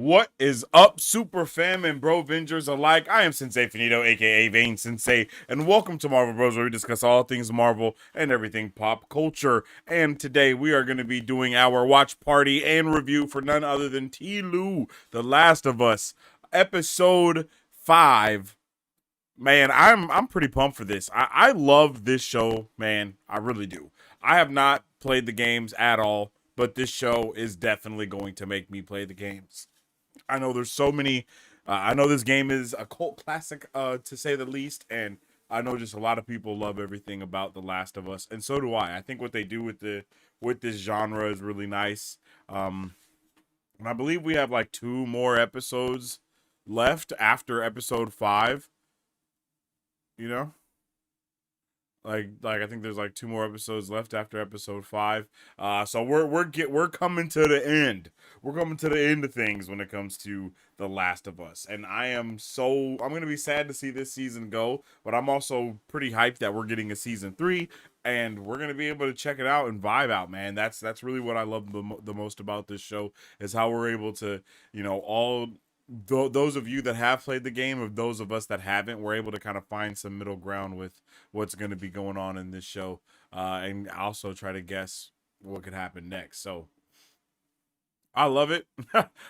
What is up, Super Fam and Bro Vengers alike? I am Sensei Finito, aka Vane Sensei, and welcome to Marvel Bros, where we discuss all things Marvel and everything pop culture. And today we are going to be doing our watch party and review for none other than T-Lu, The Last of Us, episode 5. Man, I'm pretty pumped for this. I love this show, man. I really do. I have not played the games at all, but this show is definitely going to make me play the games. I know there's so many. I know this game is a cult classic, to say the least, and I know just a lot of people love everything about The Last of Us, and so do I. I think what they do with this genre is really nice. And I believe we have like 2 more episodes left after episode 5. You know, like I think there's like 2 more episodes left after episode 5. So we're coming to the end. We're coming to the end of things when it comes to The Last of Us, and I'm gonna be sad to see this season go, but I'm also pretty hyped that we're getting a season 3, and we're gonna be able to check it out and vibe out, man. That's really what I love the most about this show, is how we're able to, all those of you that have played the game, of those of us that haven't, we're able to kind of find some middle ground with what's going to be going on in this show, and also try to guess what could happen next. So I love it.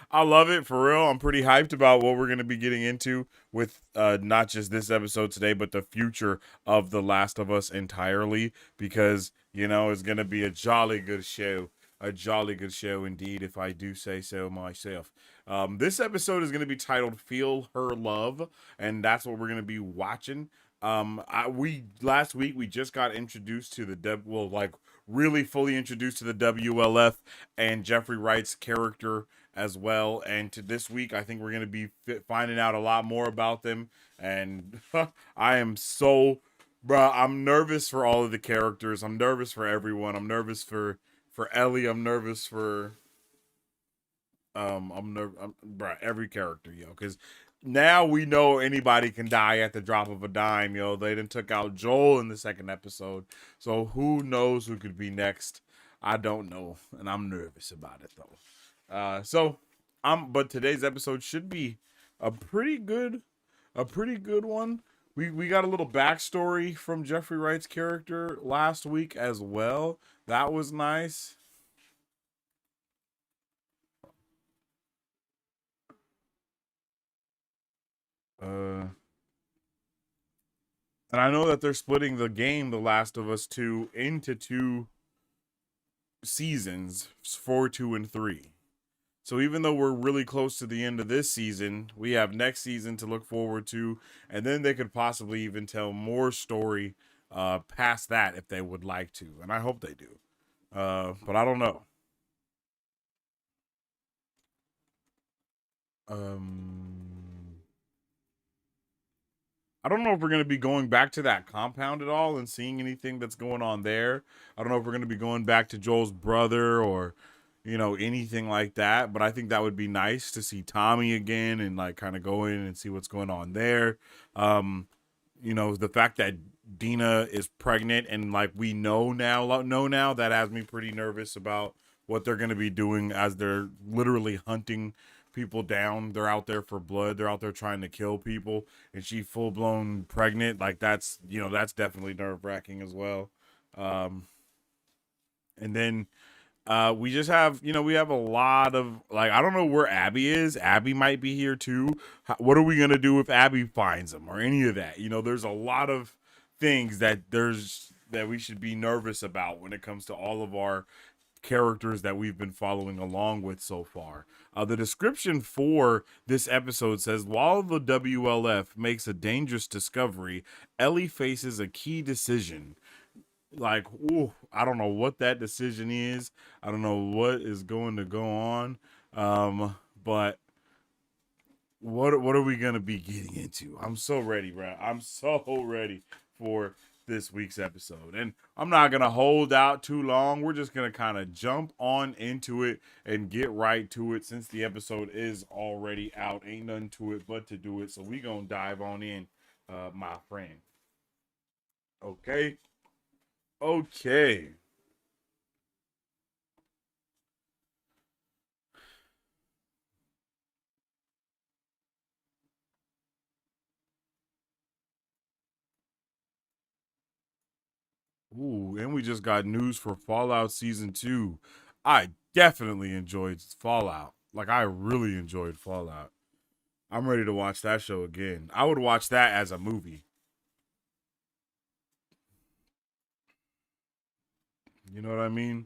I love it for real. I'm pretty hyped about what we're going to be getting into with not just this episode today, but the future of The Last of Us entirely, because it's going to be a jolly good show. A jolly good show indeed, if I do say so myself. This episode is going to be titled "Feel Her Love," and that's what we're going to be watching. We last week we just got introduced to really fully introduced to the WLF and Jeffrey Wright's character as well. And to this week, I think we're going to be finding out a lot more about them. And I am so, bruh, I'm nervous for all of the characters. I'm nervous for everyone. I'm nervous for Ellie. I'm nervous for bruh, every character, because now we know anybody can die at the drop of a dime, They done took out Joel in the second episode, so who knows who could be next? I don't know, and I'm nervous about it though. But today's episode should be a pretty good, one. We got a little backstory from Jeffrey Wright's character last week as well. That was nice. Uh, and I know that they're splitting the game, The Last of Us 2, into 2 seasons, 4, 2, and 3. So even though we're really close to the end of this season, we have next season to look forward to, and then they could possibly even tell more story past that if they would like to, and I hope they do. But I don't know. Um, I don't know if we're going to be going back to that compound at all and seeing anything that's going on there. I don't know if we're going to be going back to Joel's brother or, anything like that. But I think that would be nice to see Tommy again and like kind of go in and see what's going on there. The fact that Dina is pregnant and like we know now, that has me pretty nervous about what they're going to be doing as they're literally hunting people down. They're out there for blood. They're out there trying to kill people, and she full blown pregnant. Like that's definitely nerve wracking as well. Um, and then we just have we have a lot of like, I don't know where Abby is. Abby might be here too. What are we gonna do if Abby finds him or any of that? There's a lot of things that we should be nervous about when it comes to all of our characters that we've been following along with so far. The description for this episode says, while the WLF makes a dangerous discovery, Ellie faces a key decision. Like, ooh, I don't know what that decision is. I don't know what is going to go on. But what are we gonna be getting into? I'm so ready, bro. I'm so ready for this week's episode, and I'm not gonna hold out too long. We're just gonna kind of jump on into it and get right to it, since the episode is already out. Ain't nothing to it but to do it. So we gonna dive on in, my friend. Okay, okay. Ooh, and we just got news for Fallout Season 2. I definitely enjoyed Fallout. Like, I really enjoyed Fallout. I'm ready to watch that show again. I would watch that as a movie. You know what I mean?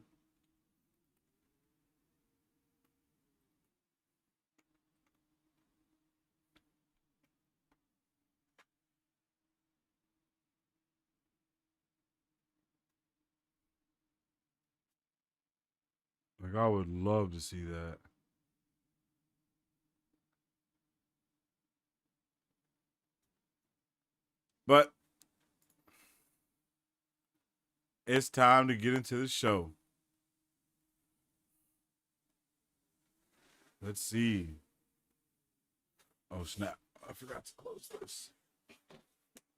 Like, I would love to see that. But it's time to get into the show. Let's see. Oh, snap. I forgot to close this.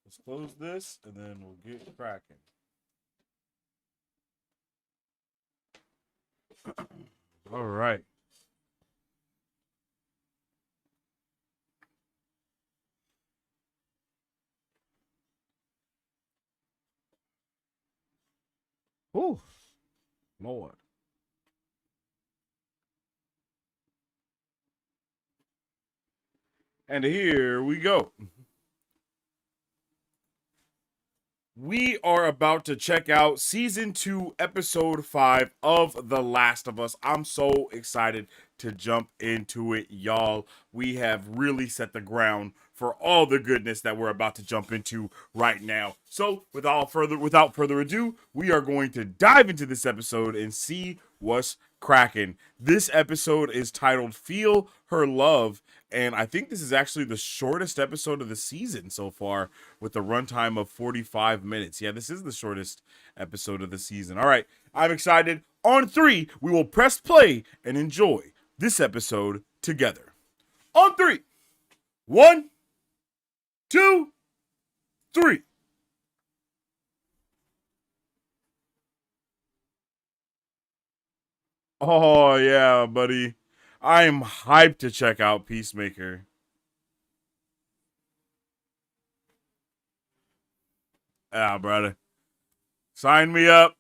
Let's close this and then we'll get cracking. All right. Ooh, Lord. And here we go. We are about to check out season 2, episode 5 of The Last of Us. I'm so excited to jump into it, y'all. We have really set the ground for all the goodness that we're about to jump into right now. So, without further ado, we are going to dive into this episode and see what's cracking. This episode is titled Feel Her Love, and I think this is actually the shortest episode of the season so far, with a runtime of 45 minutes. Yeah, this is the shortest episode of the season. All right, I'm excited. On 3, we will press play and enjoy this episode together. On 3. 1, 2, 3. Oh, yeah, buddy. I'm hyped to check out Peacemaker. Yeah, brother. Sign me up.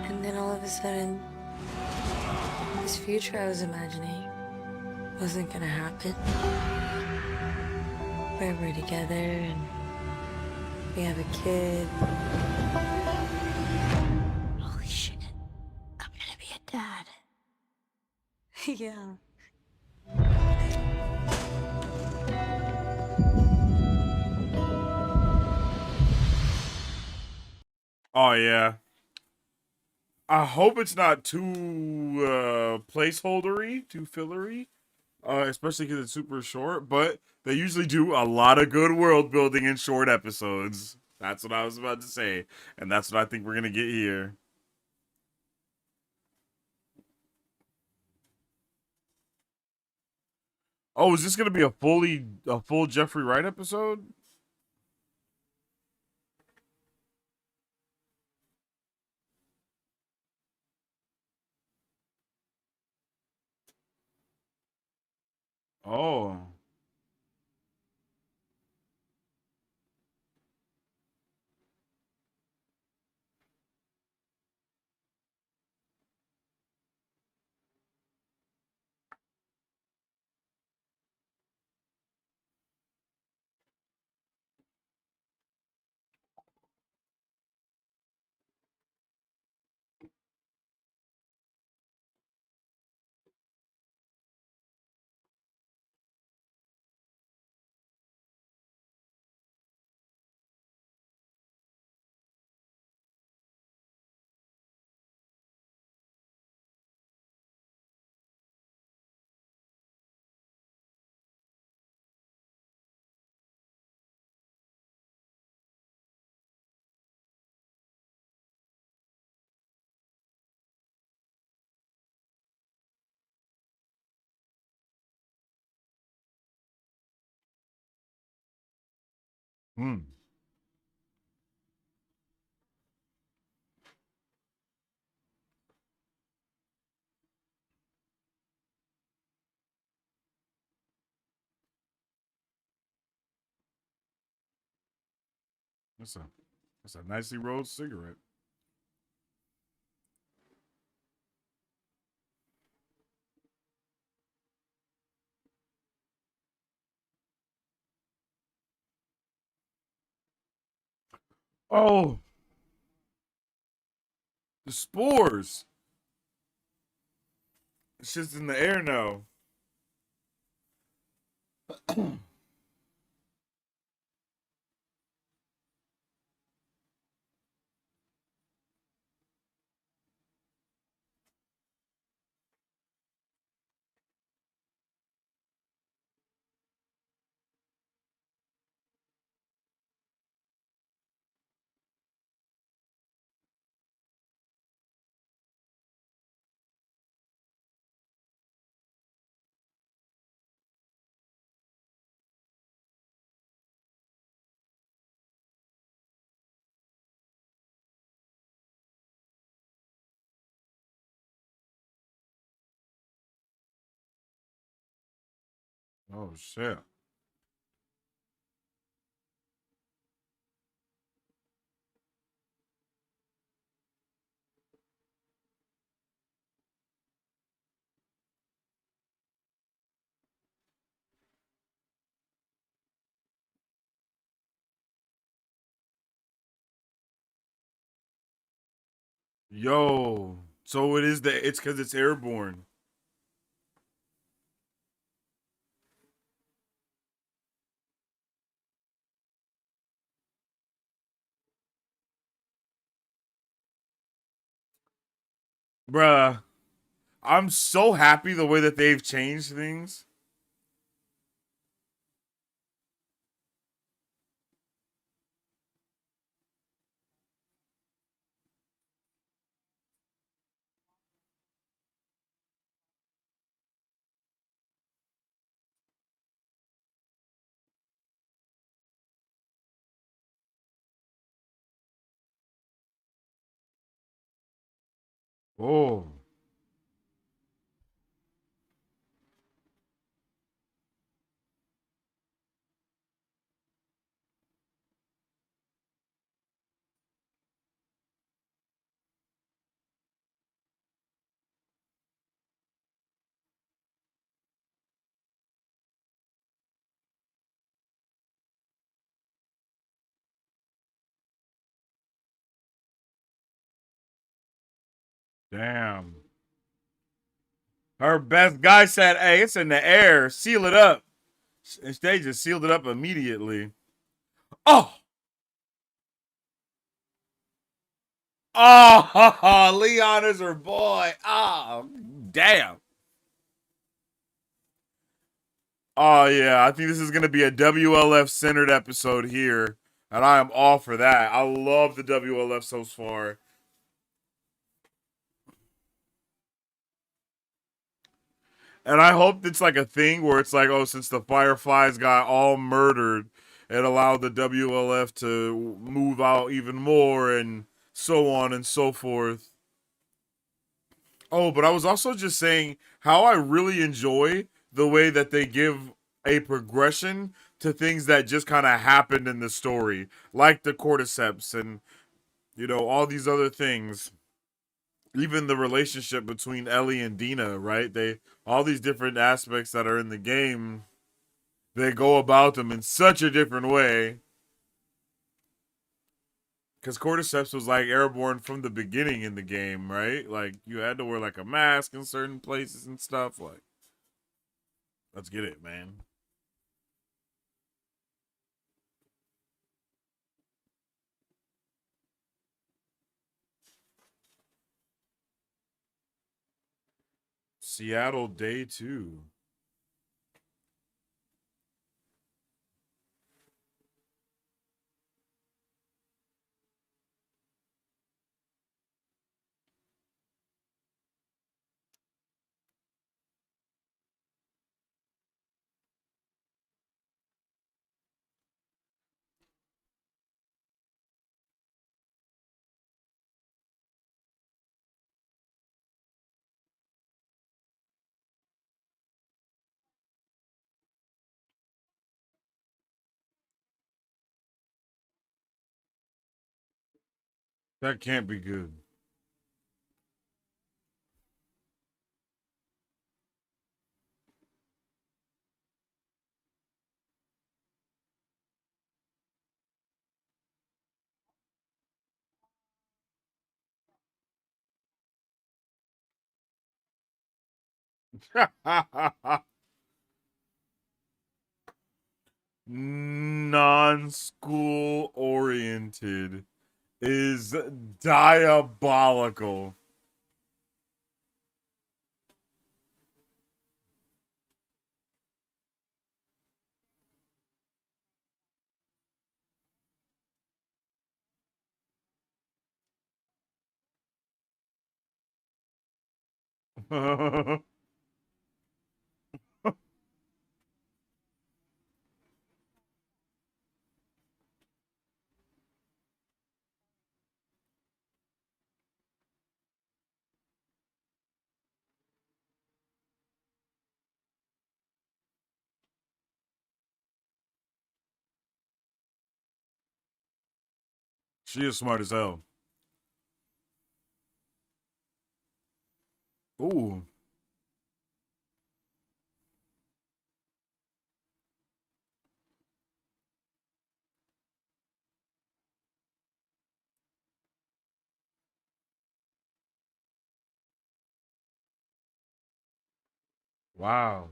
And then all of a sudden, this future I was imagining wasn't gonna happen. Where we're together and we have a kid. Holy shit, I'm gonna be a dad. Yeah. Oh, yeah. I hope it's not too placeholdery, too fillery, especially because it's super short. But they usually do a lot of good world building in short episodes. That's what I was about to say, and that's what I think we're gonna get here. Oh, is this gonna be a full Jeffrey Wright episode? Oh, hmm. That's a that's a nicely rolled cigarette. Oh, the spores. It's just in the air now. Oh shit. Yo. So it's because it's airborne. Bruh. I'm so happy the way that they've changed things. Oh. Damn. Her best guy said, hey, it's in the air. Seal it up. And they just sealed it up immediately. Oh. Oh, Leon is her boy. Oh, damn. Oh, yeah. I think this is going to be a WLF centered episode here. And I am all for that. I love the WLF so far. And I hope it's like a thing where it's like, oh, since the Fireflies got all murdered, it allowed the WLF to move out even more and so on and so forth. Oh, but I was also just saying how I really enjoy the way that they give a progression to things that just kind of happened in the story, like the cordyceps and, all these other things. Even the relationship between Ellie and Dina, right? All these different aspects that are in the game, they go about them in such a different way. Because cordyceps was like airborne from the beginning in the game, right? Like you had to wear like a mask in certain places and stuff. Like, let's get it, man. Seattle Day 2. That can't be good. Non-school oriented is diabolical. She is smart as hell. Ooh, wow.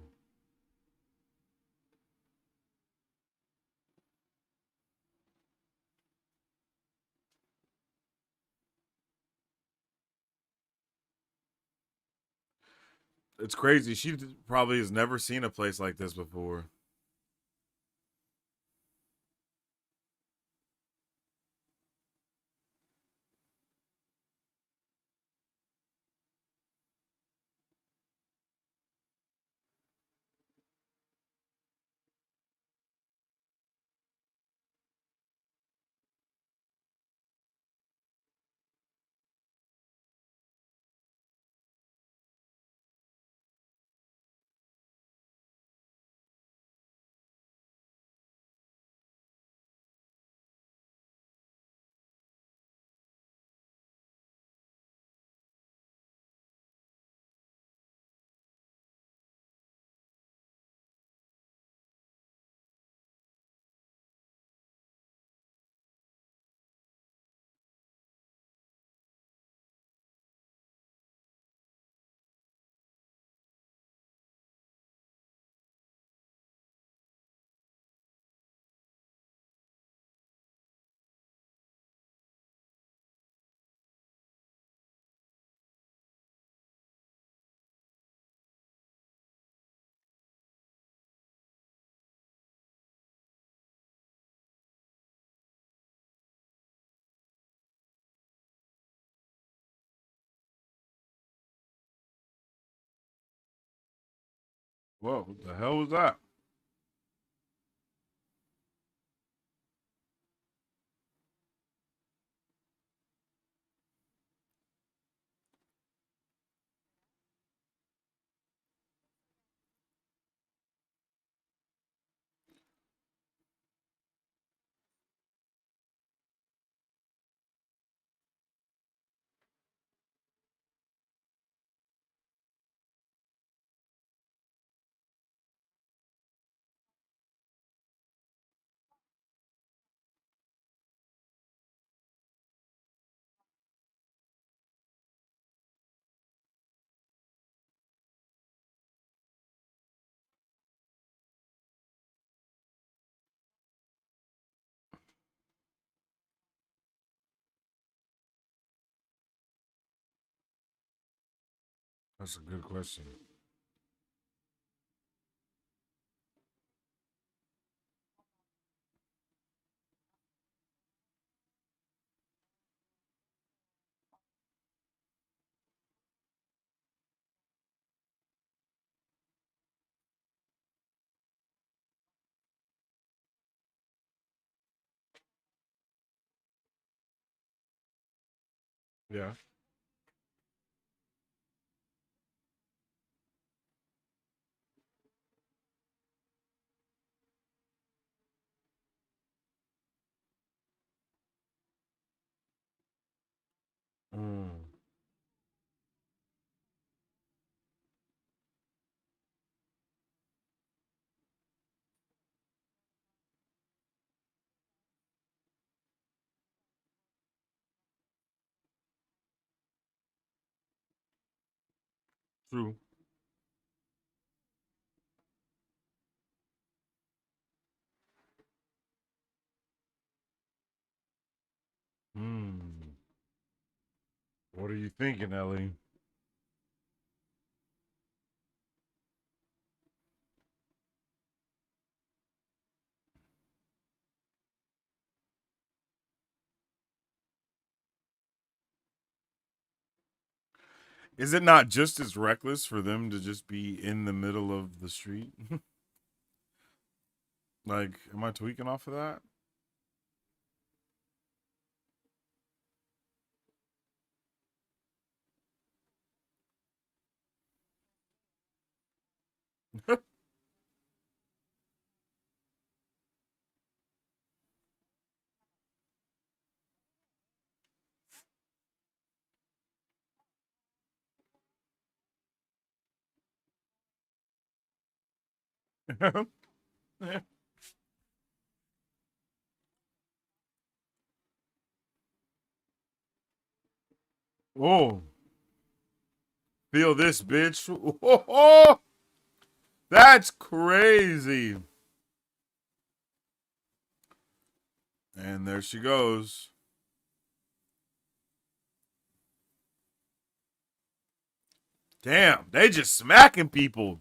It's crazy. She probably has never seen a place like this before. Whoa, what the hell was that? That's a good question. Yeah. Mm. True. Hmm. What are you thinking, Ellie? Is it not just as reckless for them to just be in the middle of the street? Like, am I tweaking off of that? Oh, feel this, bitch. Oh, that's crazy. And there she goes. Damn, they just smacking people.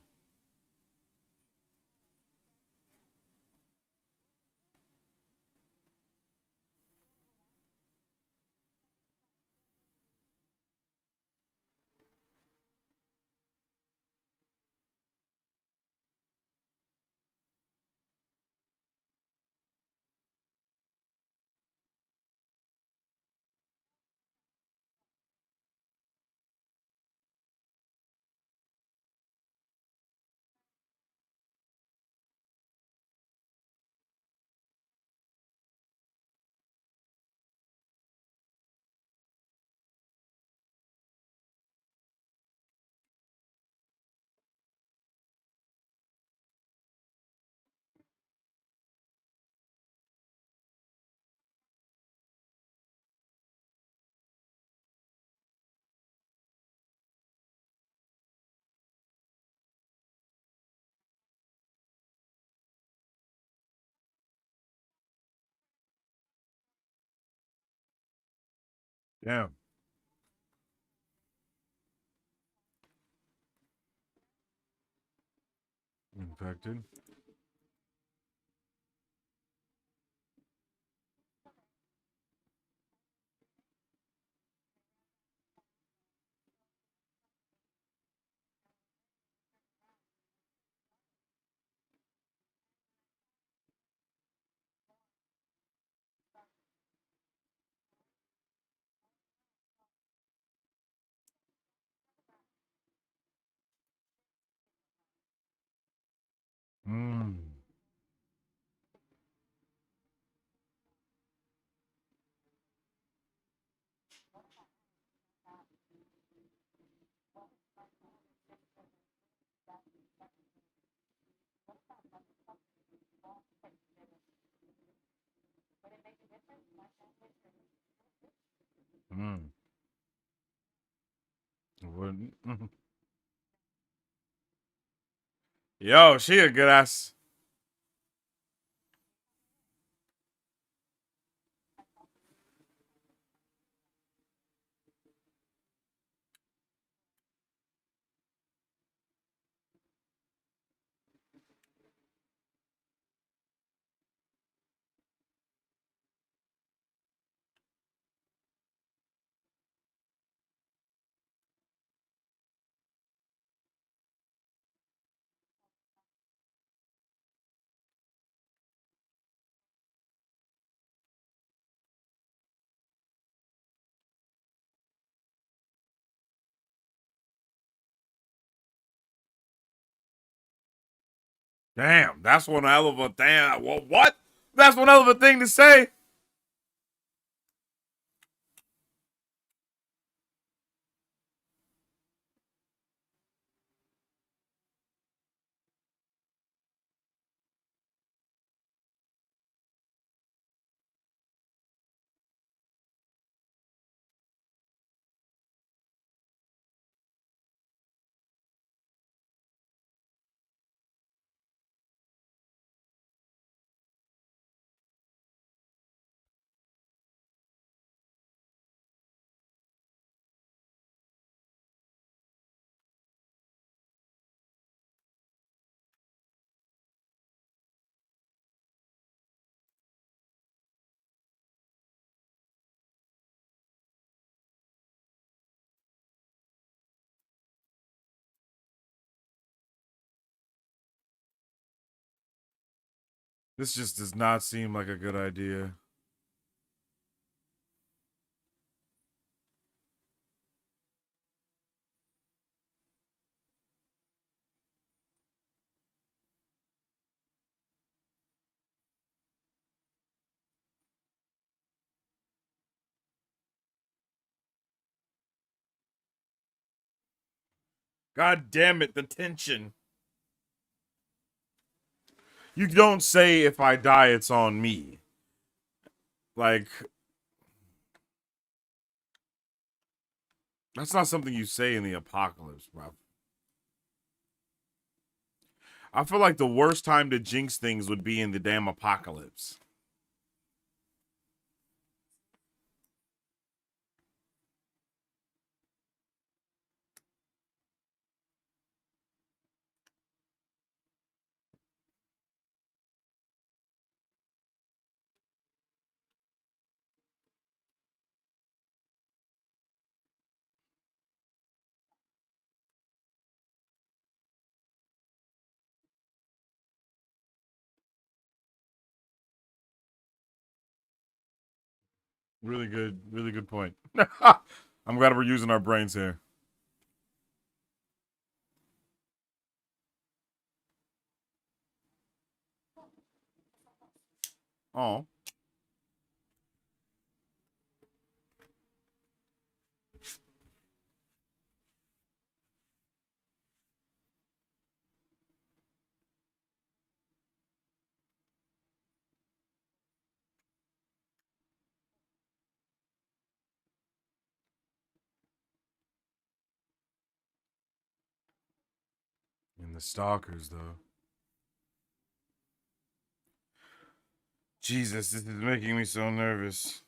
Damn, infected. Mm. Mm. Wouldn't. Yo, she a good ass. Damn, that's one hell of a damn. What? That's one hell of a thing to say. This just does not seem like a good idea. God damn it, the tension. You don't say if I die, it's on me. Like, that's not something you say in the apocalypse, bro. I feel like the worst time to jinx things would be in the damn apocalypse. Really good point. I'm glad we're using our brains here. Oh, and the stalkers, though. Jesus, this is making me so nervous.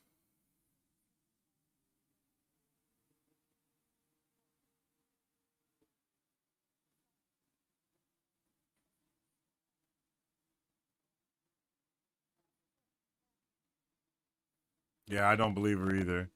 Yeah, I don't believe her either.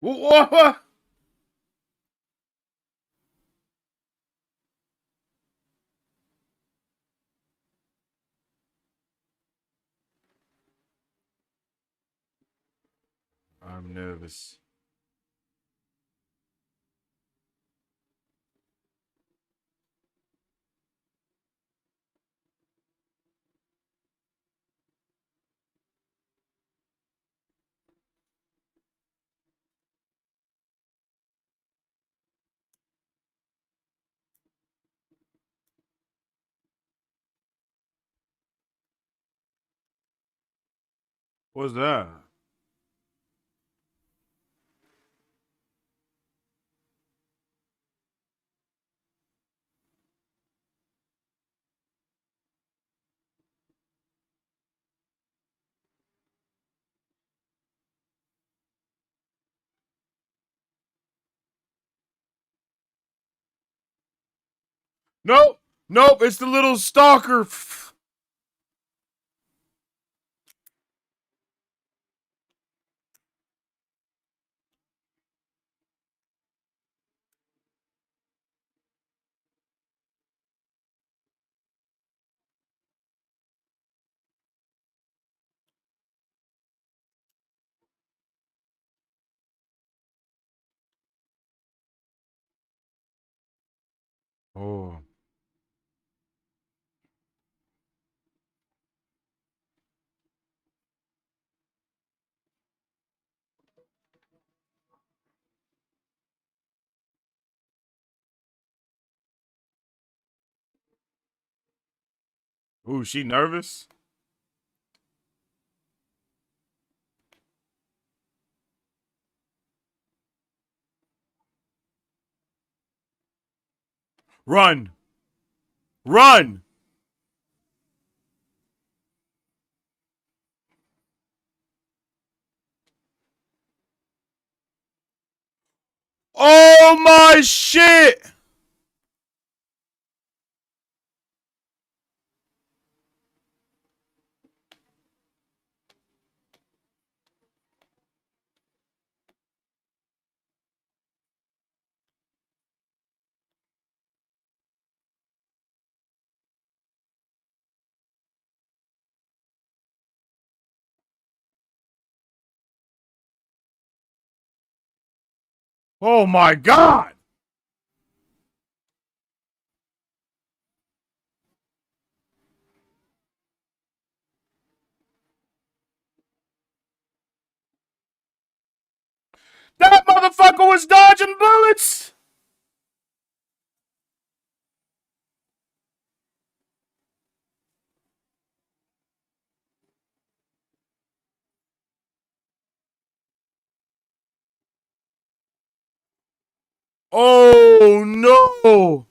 What? I'm nervous. What's that? Nope. Nope. It's the little stalker. Oh. Ooh, she nervous? Run. Run. Oh my shit. Oh my god. That motherfucker was dodging bullets. Oh no.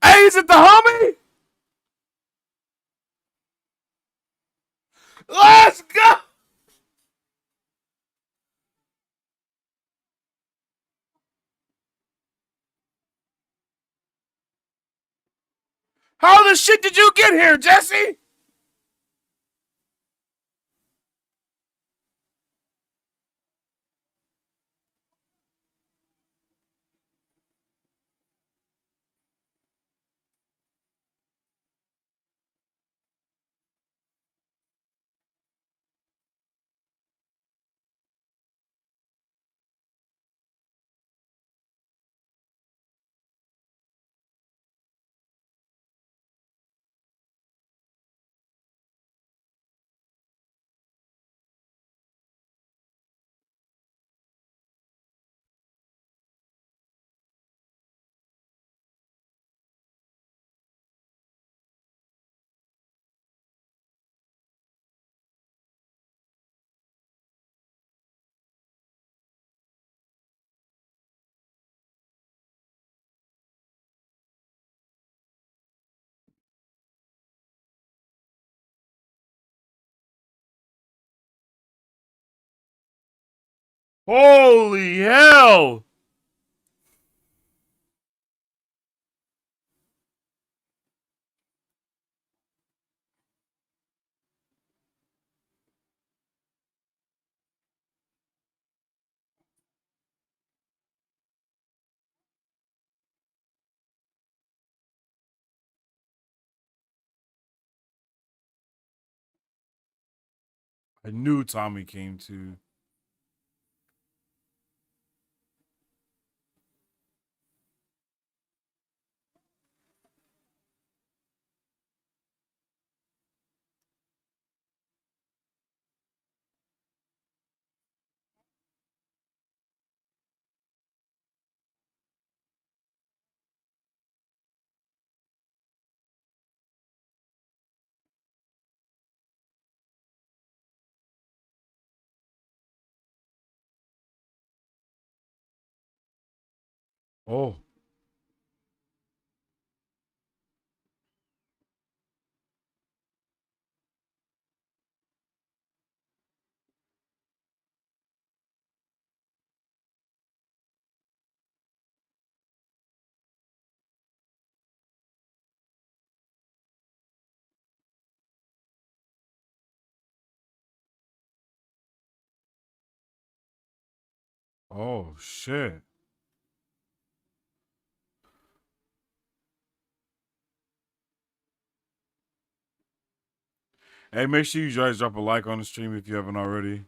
Hey, is it the homie? Let's go. How the shit did you get here, Jesse? Holy hell. I knew Tommy came to. Oh. Oh shit. Hey, make sure you guys drop a like on the stream if you haven't already.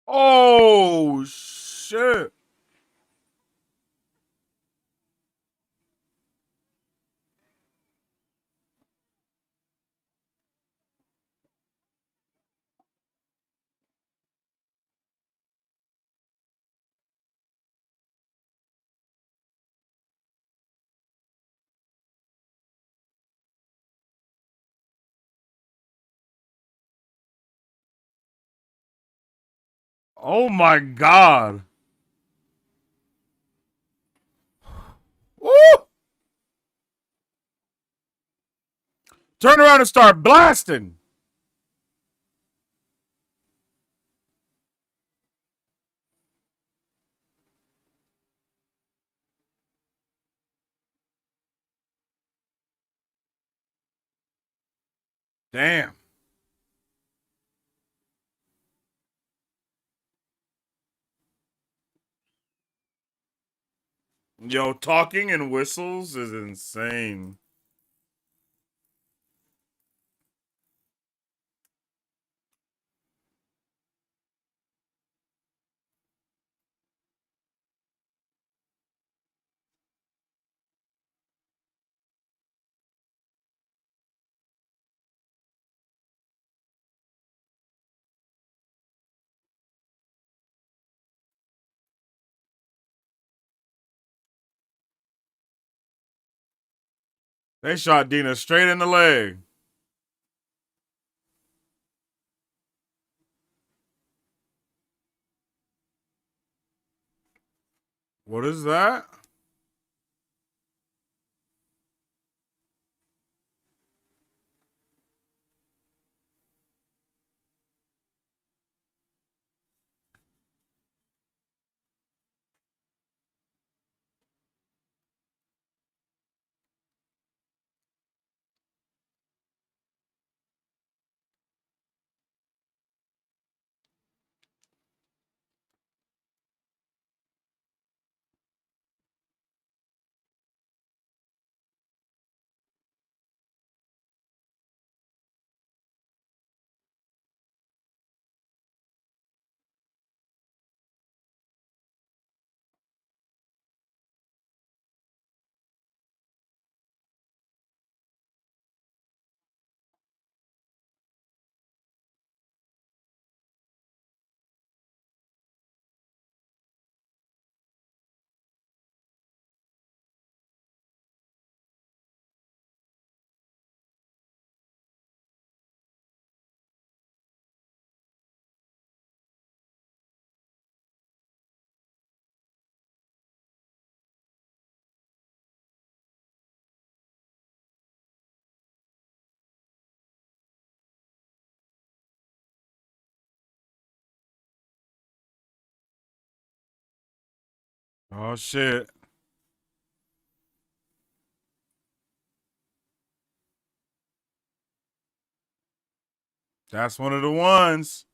Oh shit. Oh my god. Woo! Turn around and start blasting. Damn. Yo, talking and whistles is insane. They shot Dina straight in the leg. What is that? Oh shit. That's one of the ones.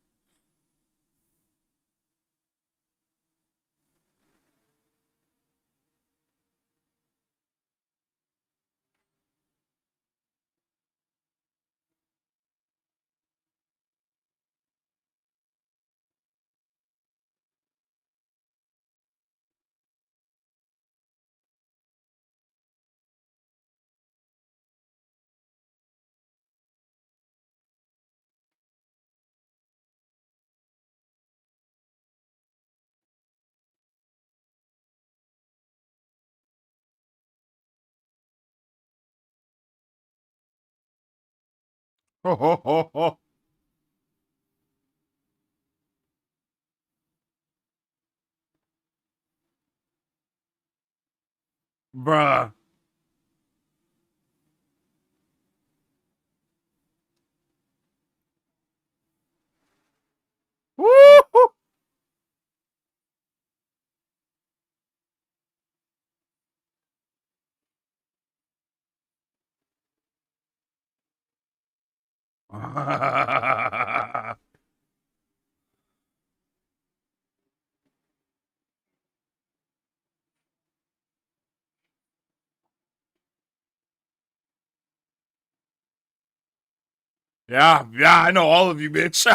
Ho ho ho ho. Bruh. Woo! Yeah, yeah, I know all of you, bitch.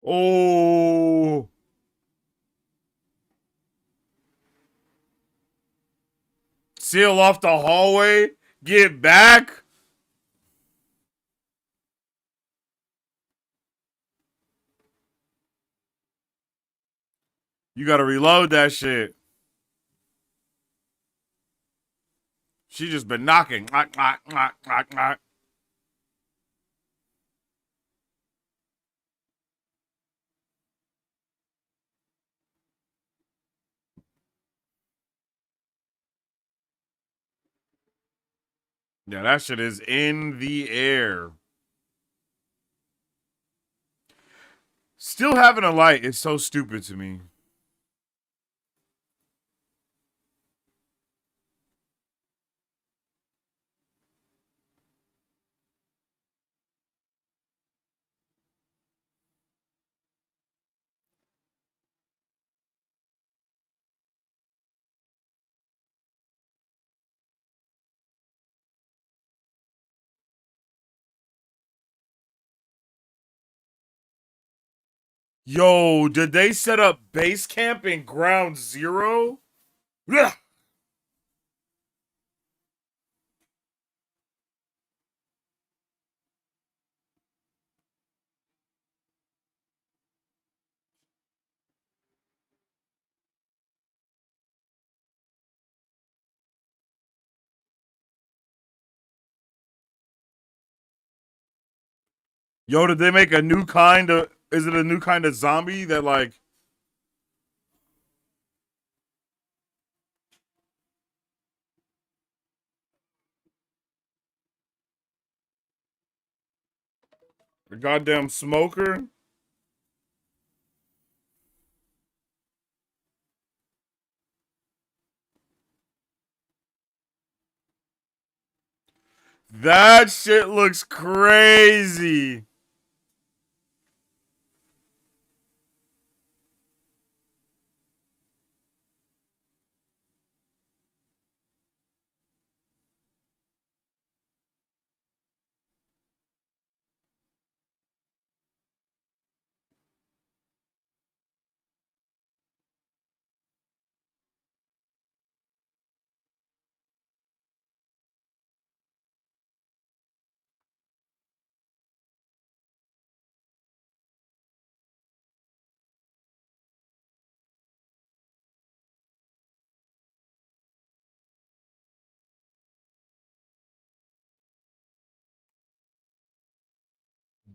Oh, seal off the hallway. Get back. You gotta reload that shit. She just been knocking. Knock, knock, knock, knock, knock. Yeah, that shit is in the air. Still having a light is so stupid to me. Yo, did they set up base camp in ground zero? Ugh. Yo, did they make a new kind of? Is it a new kind of zombie that like? A goddamn smoker? That shit looks crazy.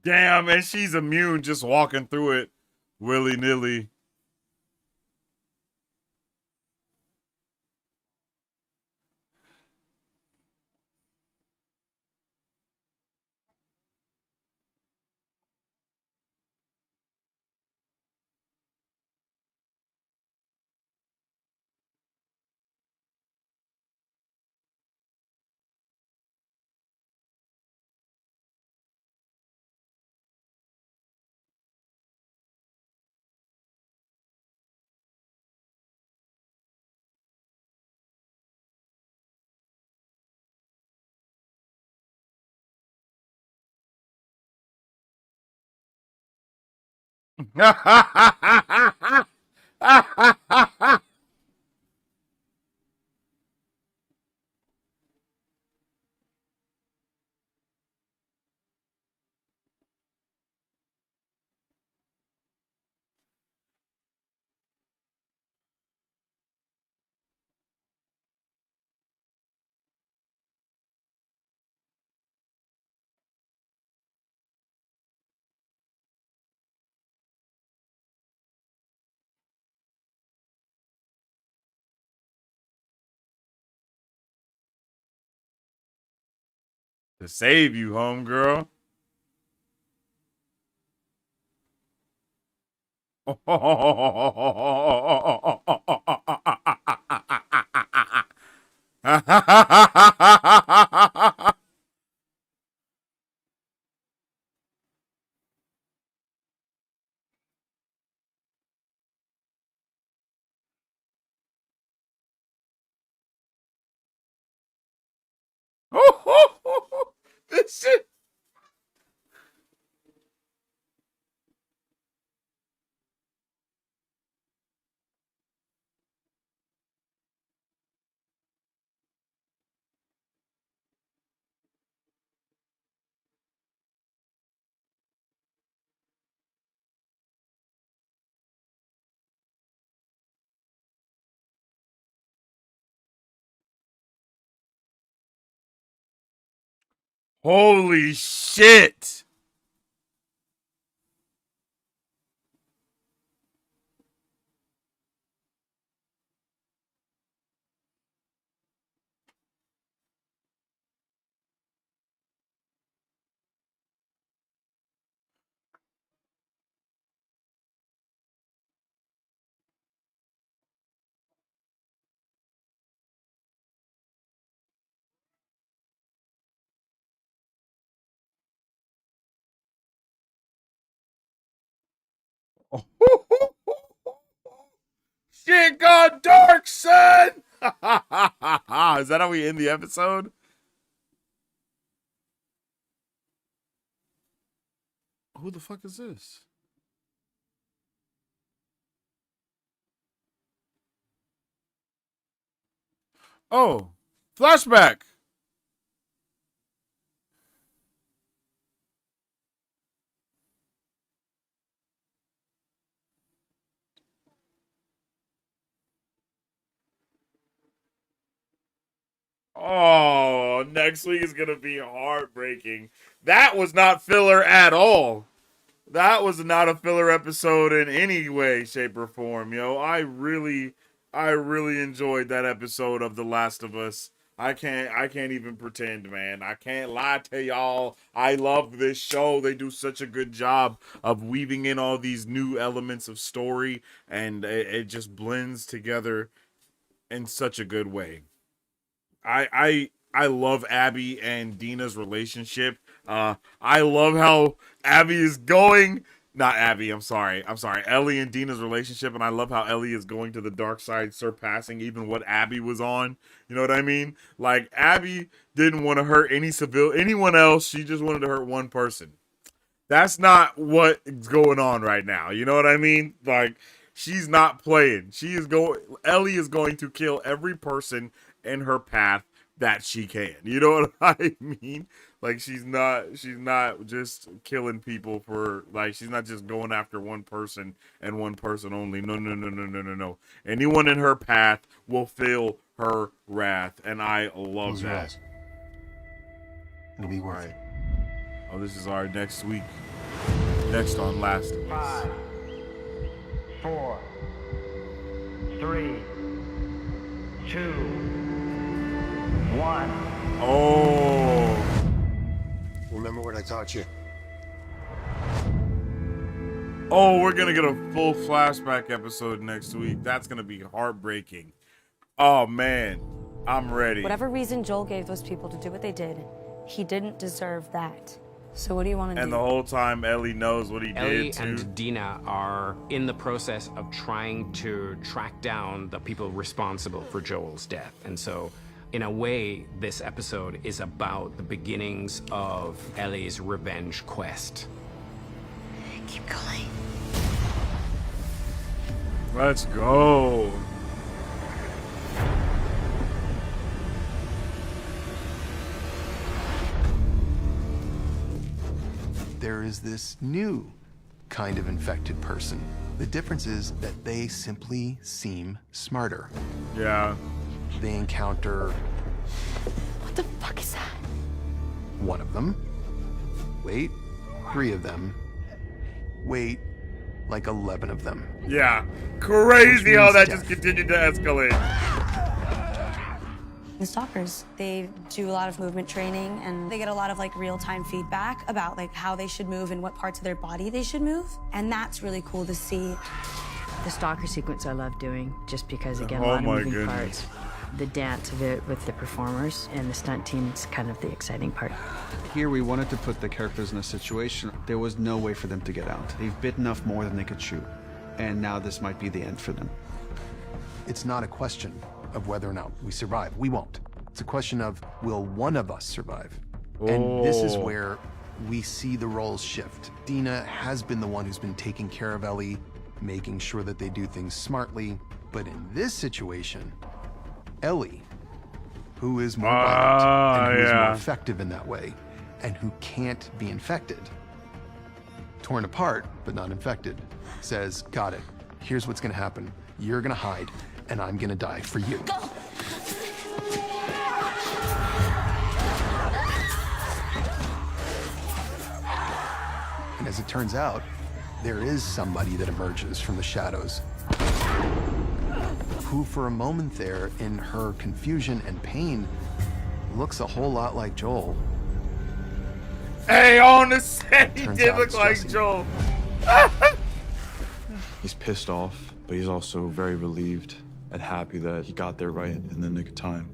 Damn, and she's immune just walking through it willy nilly. To save you, homegirl. This shit. Holy shit. Shit got dark, son. Is that how we end the episode? Who the fuck is this? Oh, flashback. Oh next week is gonna be heartbreaking. That was not filler at all. That was not a filler episode in any way, shape, or form, yo. I really enjoyed that episode of The Last of Us. I can't even pretend, man. I can't lie to y'all. I love this show. They do such a good job of weaving in all these new elements of story, and it just blends together in such a good way. I love Abby and Dina's relationship. I love how Abby is going. Not Abby. I'm sorry. Ellie and Dina's relationship, and I love how Ellie is going to the dark side, surpassing even what Abby was on. You know what I mean? Like, Abby didn't want to hurt anyone else. She just wanted to hurt one person. That's not what's going on right now. You know what I mean? Like, she's not playing. Ellie is going to kill every person in her path that she can. You know what I mean? Like, she's not just killing people for, like, she's not just going after one person and one person only. No. Anyone in her path will feel her wrath, and I love that. It'll be worth it. Oh, this is our next week. Next on Last of Us. 5, 4, 3, 2, 1. Oh. Remember what I taught you. Oh, we're gonna get a full flashback episode next week. That's gonna be heartbreaking. Oh man, I'm ready. Whatever reason Joel gave those people to do what they did, he didn't deserve that. So what do you want to do? And the whole time Ellie knows what he Ellie did too. and Dina are in the process of trying to track down the people responsible for Joel's death. And so, in a way, this episode is about the beginnings of Ellie's revenge quest. Keep going. Let's go. There is this new kind of infected person. The difference is that they simply seem smarter. Yeah. They encounter What the fuck is that? one of them. Wait, 3 of them. Wait, like 11 of them. Yeah. Crazy how means that death. just continued to escalate. The stalkers, they do a lot of movement training, and they get a lot of like real-time feedback about like how they should move and what parts of their body they should move. And that's really cool to see. The stalker sequence I love doing, just because, again, Oh a lot of my moving goodness. parts. The dance of it with the performers and the stunt team is kind of the exciting part. Here we wanted to put the characters in a situation there was no way for them to get out. They've bitten off more than they could chew, and now this might be the end for them. It's not a question of whether or not we survive. We won't. It's a question of, will one of us survive? And this is Oh. where we see the roles shift. Dina has been the one who's been taking care of Ellie, making sure that they do things smartly. But in this situation, Ellie, who is more violent and who is yeah. more effective in that way, and who can't be infected, torn apart but not infected, says, got it. Here's what's gonna happen. You're gonna hide, and I'm gonna die for you. Go! And as it turns out, there is somebody that emerges from the shadows who, for a moment there, in her confusion and pain, looks a whole lot like Joel. Hey, on the set, he Turns did out look it's like Jesse. Joel. He's pissed off, but he's also very relieved and happy that he got there right in the nick of time.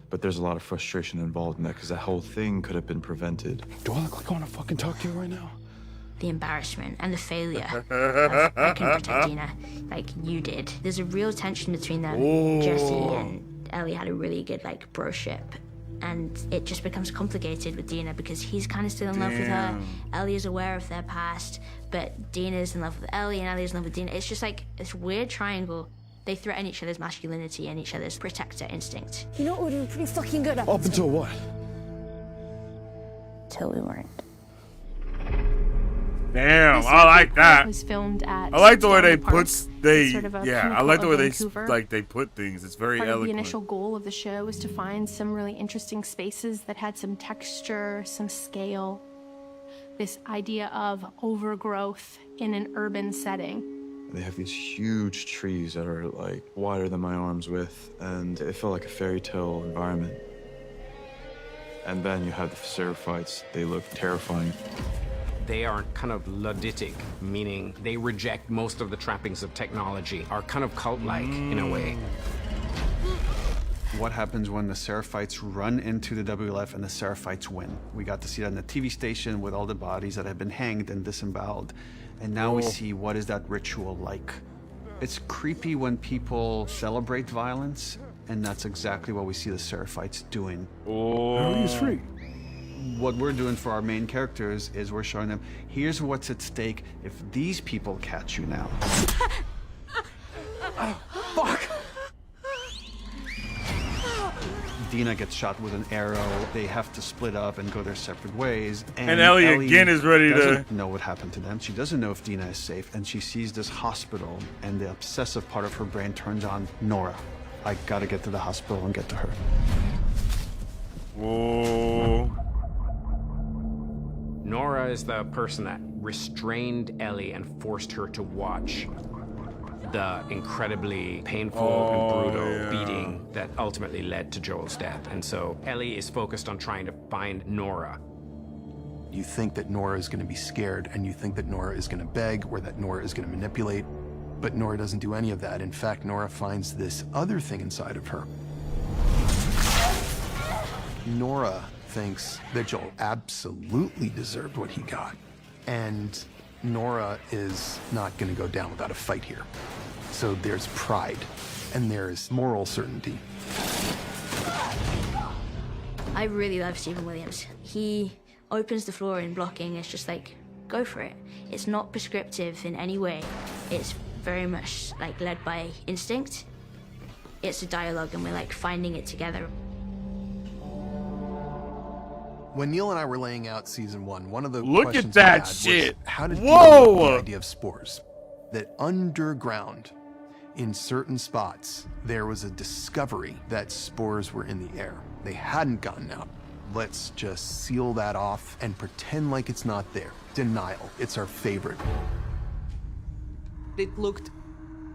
But there's a lot of frustration involved in that because that whole thing could have been prevented. Do I look like I want to fucking talk to you right now? The embarrassment and the failure of I can protect Dina like you did. There's a real tension between them. Ooh. Jesse and Ellie had a really good like broship, and it just becomes complicated with Dina because he's kind of still in love with her. Ellie is aware of their past, but Dina's in love with Ellie and Ellie's in love with Dina. It's just like this weird triangle. They threaten each other's masculinity and each other's protector instinct. You know what would be pretty fucking good Up until what? Till we weren't. Damn, This I like that. was filmed at I like the way Stanley they Park. put It's they sort of a yeah. I pinnacle like the of way they Vancouver. they put things. It's very Part of the eloquent. initial goal of the show was to find some really interesting spaces that had some texture, some scale. This idea of overgrowth in an urban setting. They have these huge trees that are like wider than my arm's width, and it felt like a fairy tale environment. And then you have the Seraphites. They look terrifying. They are kind of Ludditic, meaning they reject most of the trappings of technology, are kind of cult-like in a way. What happens when the Seraphites run into the WLF and the Seraphites win? We got to see that on the TV station with all the bodies that have been hanged and disemboweled. And now we see what is that ritual like. It's creepy when people celebrate violence, and that's exactly what we see the Seraphites doing. Ellie is free. What we're doing for our main characters is we're showing them, here's what's at stake if these people catch you now. Fuck! Dina gets shot with an arrow. They have to split up and go their separate ways. And Ellie again is ready to doesn't know what happened to them. She doesn't know if Dina is safe, and she sees this hospital, and the obsessive part of her brain turns on Nora. I gotta get to the hospital and get to her. Whoa. Nora is the person that restrained Ellie and forced her to watch the incredibly painful and brutal beating that ultimately led to Joel's death. And so Ellie is focused on trying to find Nora. You think that Nora is going to be scared, and you think that Nora is going to beg, or that Nora is going to manipulate, but Nora doesn't do any of that. In fact, Nora finds this other thing inside of her. Nora thinks that Joel absolutely deserved what he got, and Nora is not going to go down without a fight here. So there's pride, and there's moral certainty. I really love Stephen Williams. He opens the floor in blocking. It's just like, go for it. It's not prescriptive in any way. It's very much like led by instinct. It's a dialogue, and we're like finding it together. When Neil and I were laying out season one of the Look at questions we that had was shit. how to deal Whoa. with the idea of spores. That underground, in certain spots, there was a discovery that spores were in the air. They hadn't gotten out. Let's just seal that off and pretend like it's not there. Denial. It's our favorite. It looked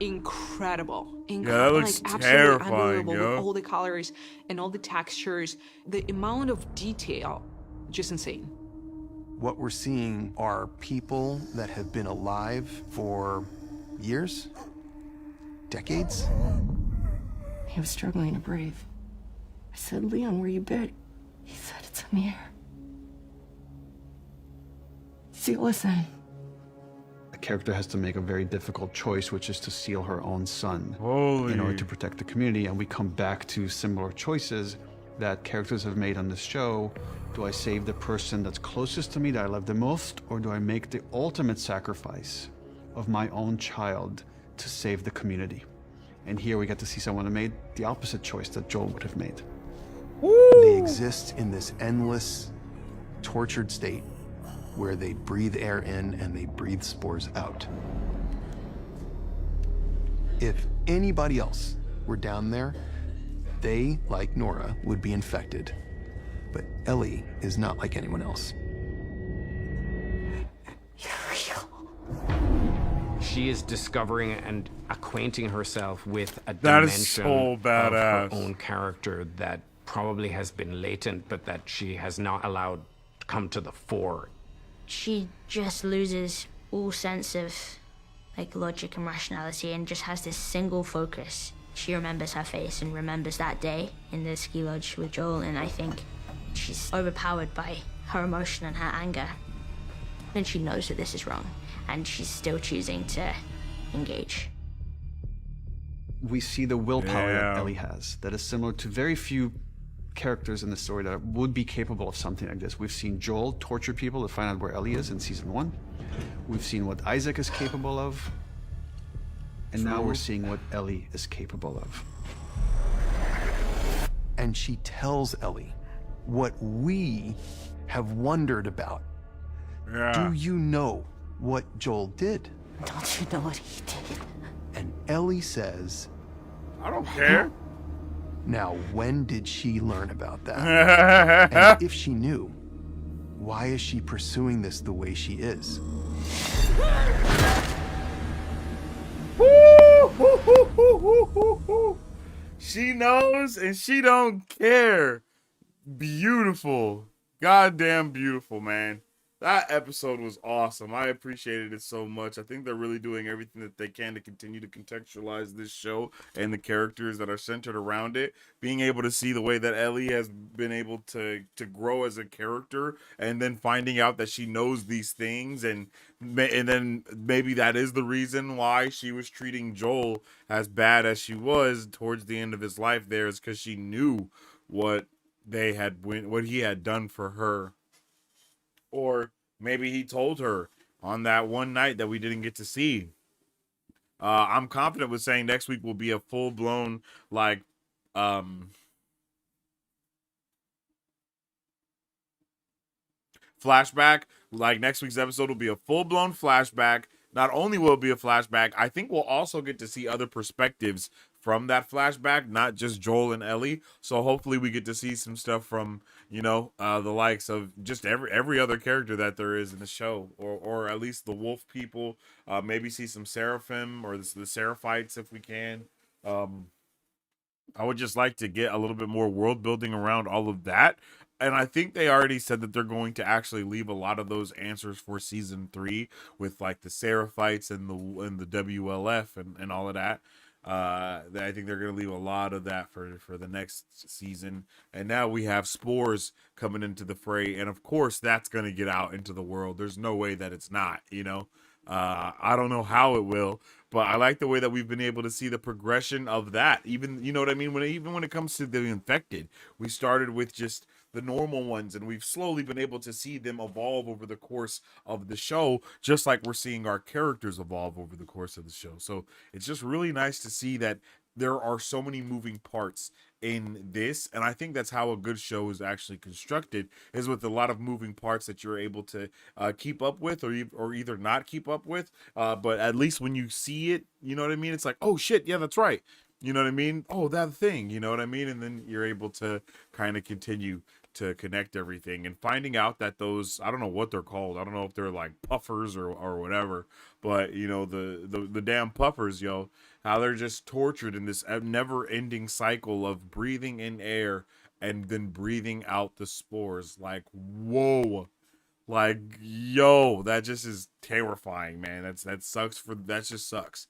incredible. That looks like, terrifying, unbelievable yo. with all the colors and all the textures. The amount of detail, just insane. What we're seeing are people that have been alive for years, decades. He was struggling to breathe. I said, Leon, were you bit? He said, it's in the air. Seal us in. A character has to make a very difficult choice, which is to seal her own son in order to protect the community. And we come back to similar choices that characters have made on this show. Do I save the person that's closest to me, that I love the most, or do I make the ultimate sacrifice of my own child to save the community? And here we get to see someone who made the opposite choice that Joel would have made. They exist in this endless, tortured state where they breathe air in and they breathe spores out. If anybody else were down there, they, like Nora, would be infected. But Ellie is not like anyone else. She is discovering and acquainting herself with a That is dimension so of badass. her own character that probably has been latent, but that she has not allowed to come to the fore. She just loses all sense of like logic and rationality and just has this single focus. She remembers her face and remembers that day in the ski lodge with Joel, and I think she's overpowered by her emotion and her anger. And she knows that this is wrong, and she's still choosing to engage. We see the willpower that Yeah. Ellie has that is similar to very few characters in the story that would be capable of something like this. We've seen Joel torture people to find out where Ellie is in season 1. We've seen what Isaac is capable of. And now we're seeing what Ellie is capable of. And she tells Ellie what we have wondered about. Yeah. Do you know what Joel did. Don't you know what he did? And Ellie says, I don't care. Now, when did she learn about that? And if she knew, why is she pursuing this the way she is? She knows and she don't care. Beautiful. Goddamn beautiful, man. That episode was awesome. I appreciated it so much. I think they're really doing everything that they can to continue to contextualize this show and the characters that are centered around it. Being able to see the way that Ellie has been able to grow as a character, and then finding out that she knows these things, and then maybe that is the reason why she was treating Joel as bad as she was towards the end of his life there, is because she knew what he had done for her. Or maybe he told her on that one night that we didn't get to see. I'm confident with saying next week will be a full-blown, like, flashback. Like, next week's episode will be a full-blown flashback. Not only will it be a flashback, I think we'll also get to see other perspectives from that flashback, not just Joel and Ellie. So hopefully we get to see some stuff from, you know, the likes of just every other character that there is in the show, or at least the wolf people. Maybe see some seraphim or the seraphites if we can. I would just like to get a little bit more world building around all of that. And I think they already said that they're going to actually leave a lot of those answers for season 3 with like the seraphites and the WLF and all of that. I think they're going to leave a lot of that for the next season. And now we have spores coming into the fray. And of course, that's going to get out into the world. There's no way that it's not, you know. I don't know how it will, but I like the way that we've been able to see the progression of that. Even, you know what I mean? Even when it comes to the infected, we started with just the normal ones, and we've slowly been able to see them evolve over the course of the show, just like we're seeing our characters evolve over the course of the show. So it's just really nice to see that there are so many moving parts in this, and I think that's how a good show is actually constructed, is with a lot of moving parts that you're able to keep up with, or either not keep up with, but at least when you see it, you know what I mean, it's like, oh shit, yeah, that's right, you know what I mean, oh, that thing, you know what I mean, and then you're able to kind of continue to connect everything, and finding out that those, I don't know what they're called, I don't know if they're like puffers or whatever, but you know, the damn puffers, yo, how they're just tortured in this never-ending cycle of breathing in air and then breathing out the spores. Like, whoa, like, yo, that just is terrifying, man. That just sucks.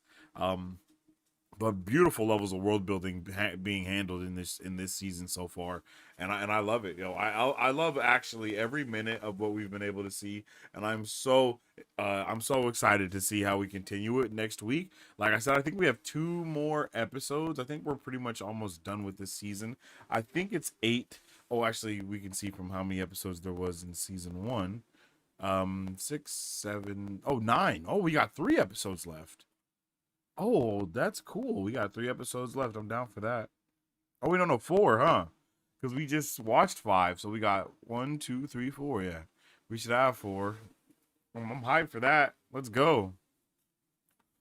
But beautiful levels of world building being handled in this season so far, and I love it. I love actually every minute of what we've been able to see, and I'm so excited to see how we continue it next week. Like I said, I think we have 2 more episodes. I think we're pretty much almost done with this season. I think it's 8. Oh, actually, we can see from how many episodes there was in season 1. 6, 7, 9. Oh, we got 3 episodes left. Oh, that's cool. We got 3 episodes left. I'm down for that. Oh, we don't know 4, huh? Because we just watched 5. So we got 1, 2, 3, 4. Yeah. We should have 4. I'm hyped for that. Let's go.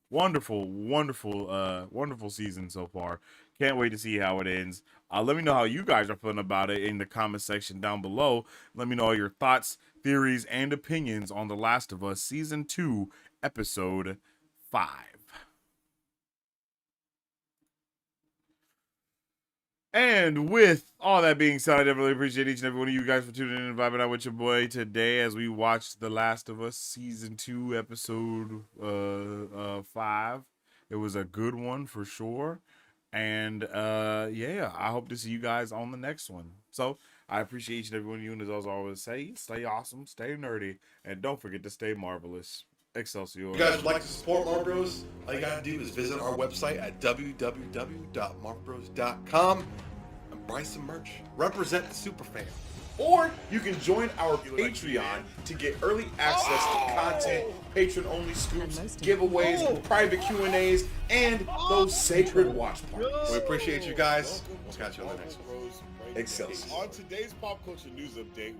Wonderful, wonderful season so far. Can't wait to see how it ends. Let me know how you guys are feeling about it in the comment section down below. Let me know all your thoughts, theories, and opinions on The Last of Us Season 2, Episode 5. And with all that being said, I definitely appreciate each and every one of you guys for tuning in and vibing out with your boy today as we watched The Last of Us Season 2, Episode 5. It was a good one for sure. And yeah, I hope to see you guys on the next one. So I appreciate each and every one of you, and as I always say, stay awesome, stay nerdy, and don't forget to stay marvelous. Excelsior. If you guys would like to support Mark Bros, all you gotta do is visit our website at www.markbros.com and buy some merch. Represent the superfan. Or you can join our Patreon to get early access to content, patron-only scoops, giveaways, private Q&As, and those sacred watch parties. We appreciate you guys. We'll catch you on the next one. Excelsior. On today's pop culture news update.